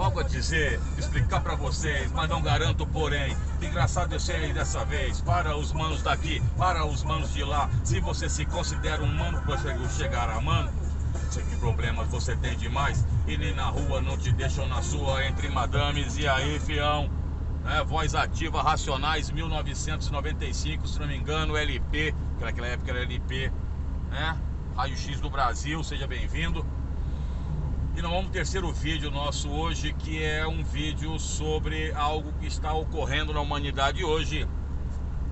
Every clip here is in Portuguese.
algo a dizer, explicar pra vocês, mas não garanto, porém, que engraçado eu sei dessa vez, para os manos daqui, para os manos de lá, se você se considera um mano, você chegar a mano, sei que problemas você tem demais, e nem na rua não te deixam na sua, entre madames, e aí, fião, Voz Ativa, Racionais, 1995, se não me engano, LP, que naquela época era LP, né? Raio X do Brasil, seja bem-vindo. E nós vamos ao terceiro vídeo nosso hoje, que é um vídeo sobre algo que está ocorrendo na humanidade hoje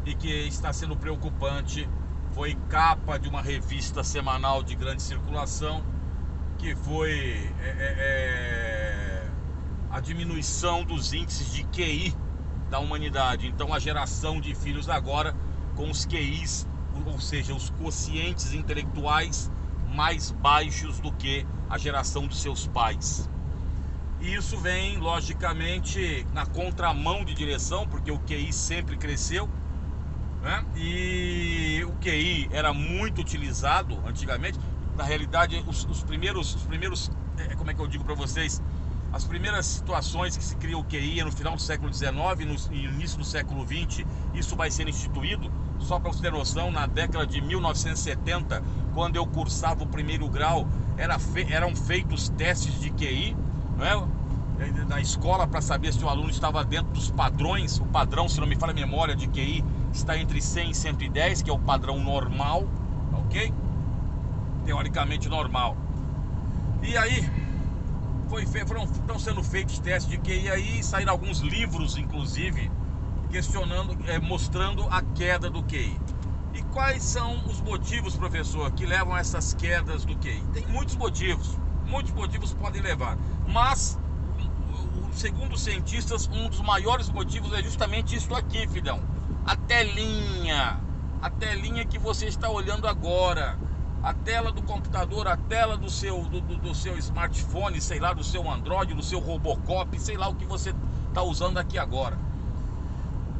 e que está sendo preocupante. Foi capa de uma revista semanal de grande circulação, que foi a diminuição dos índices de QI da humanidade. Então a geração de filhos agora com os QIs, ou seja, os quocientes intelectuais mais baixos do que a geração dos seus pais. E isso vem, logicamente, na contramão de direção, porque o QI sempre cresceu, né? E o QI era muito utilizado antigamente. Na realidade, os primeiros, como é que eu digo para vocês, as primeiras situações que se cria o QI é no final do século XIX, no início do século XX. Isso vai ser instituído. Só para você ter noção, na década de 1970, quando eu cursava o primeiro grau, eram feitos testes de QI, né, na escola, para saber se o aluno estava dentro dos padrões. O padrão, se não me falha a memória, de QI está entre 100 e 110, que é o padrão normal, ok? Teoricamente normal. E aí estão sendo feitos testes de QI aí, saíram alguns livros, inclusive, questionando, mostrando a queda do QI. E quais são os motivos, professor, que levam a essas quedas do QI? Tem muitos motivos podem levar, mas segundo os cientistas, um dos maiores motivos é justamente isso aqui, filhão. A telinha que você está olhando agora, a tela do computador, a tela do seu smartphone, sei lá, do seu Android, do seu Robocop, sei lá o que você está usando aqui agora.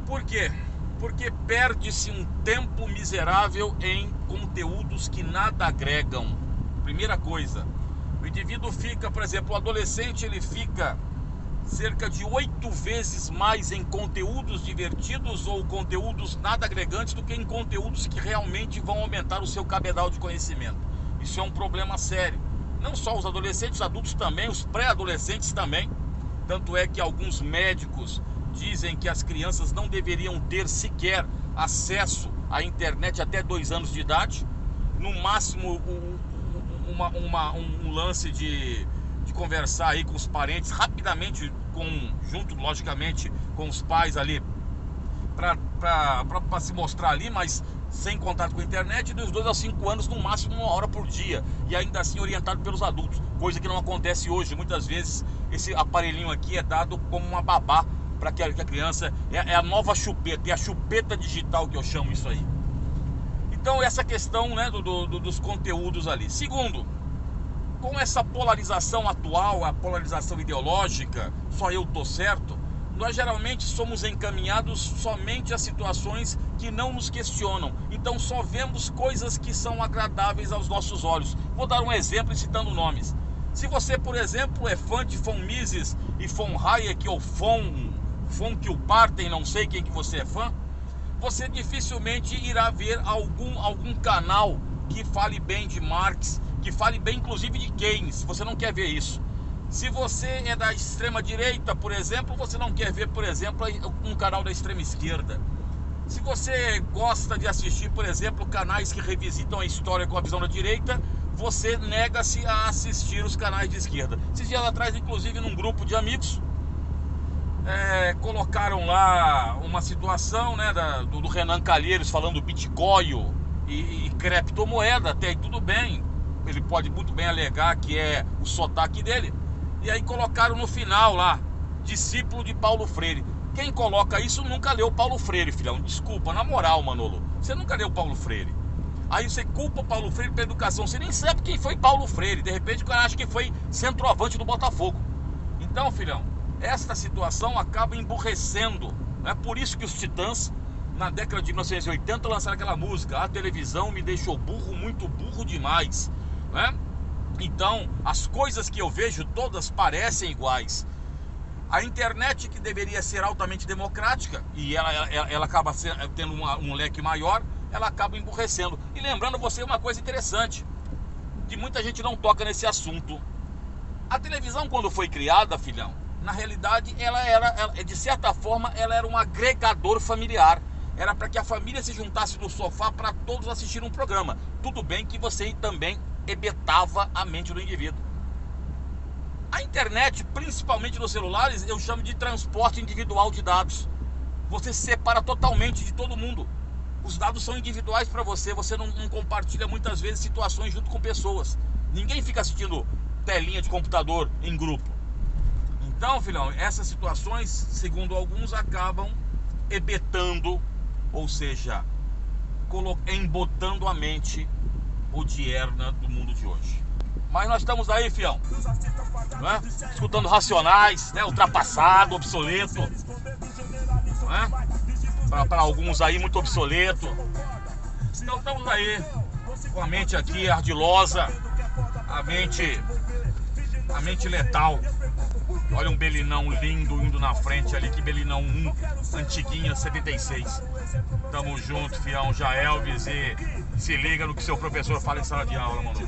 Por quê? Porque perde-se um tempo miserável em conteúdos que nada agregam. Primeira coisa, o indivíduo fica, por exemplo, o adolescente, ele fica cerca de 8 vezes mais em conteúdos divertidos ou conteúdos nada agregantes do que em conteúdos que realmente vão aumentar o seu cabedal de conhecimento. Isso é um problema sério. Não só os adolescentes, os adultos também, os pré-adolescentes também. Tanto é que alguns médicos dizem que as crianças não deveriam ter sequer acesso à internet até 2 anos de idade. No máximo um lance de conversar aí com os parentes rapidamente, junto logicamente com os pais ali, para se mostrar ali, mas sem contato com a internet, dos 2 aos 5 anos, no máximo 1 hora por dia, e ainda assim orientado pelos adultos, coisa que não acontece hoje. Muitas vezes esse aparelhinho aqui é dado como uma babá para que a criança, é a nova chupeta, é a chupeta digital que eu chamo isso aí. Então essa questão, né, dos conteúdos ali. Segundo, com essa polarização atual, a polarização ideológica, só eu tô certo, nós geralmente somos encaminhados somente a situações que não nos questionam. Então só vemos coisas que são agradáveis aos nossos olhos. Vou dar um exemplo citando nomes. Se você, por exemplo, é fã de von Mises e von Hayek ou von Kilparten, não sei quem que você é fã, você dificilmente irá ver algum canal que fale bem de Marx, que fale bem inclusive de Keynes. Você não quer ver isso. Se você é da extrema direita, por exemplo, você não quer ver, por exemplo, um canal da extrema esquerda. Se você gosta de assistir, por exemplo, canais que revisitam a história com a visão da direita, você nega-se a assistir os canais de esquerda. Esses dias atrás, inclusive, num grupo de amigos, colocaram lá uma situação, né, do Renan Calheiros falando Bitcoin e criptomoeda. Até aí tudo bem, ele pode muito bem alegar que é o sotaque dele. E aí colocaram no final lá, discípulo de Paulo Freire. Quem coloca isso nunca leu Paulo Freire, filhão. Desculpa, na moral, Manolo, você nunca leu Paulo Freire. Aí você culpa o Paulo Freire pela educação. Você nem sabe quem foi Paulo Freire. De repente o cara acha que foi centroavante do Botafogo. Então, filhão, esta situação acaba emburrecendo. É por isso que os Titãs, na década de 1980, lançaram aquela música: a televisão me deixou burro, muito burro demais, né? Então, as coisas que eu vejo todas parecem iguais. A internet, que deveria ser altamente democrática, e ela acaba tendo um leque maior, ela acaba emburrecendo. E lembrando você uma coisa interessante, que muita gente não toca nesse assunto. A televisão, quando foi criada, filhão, na realidade, de certa forma, ela era um agregador familiar. Era para que a família se juntasse no sofá para todos assistirem um programa. Tudo bem que você também hebetava a mente do indivíduo. A internet, principalmente nos celulares, eu chamo de transporte individual de dados. Você se separa totalmente de todo mundo. Os dados são individuais para você, você não compartilha muitas vezes situações junto com pessoas. Ninguém fica assistindo telinha de computador em grupo. Então, filhão, essas situações, segundo alguns, acabam hebetando, ou seja, embotando a mente odierna do mundo de hoje. Mas nós estamos aí, fião, né? Escutando Racionais, né? Ultrapassado, obsoleto, né? Para alguns aí, muito obsoleto. Então estamos aí, com a mente aqui ardilosa, a mente letal. Olha um Belinão lindo indo na frente ali, que Belinão 1, antiguinha, 76. Tamo junto, fião, já Elvis, e se liga no que seu professor fala em sala de aula, mano.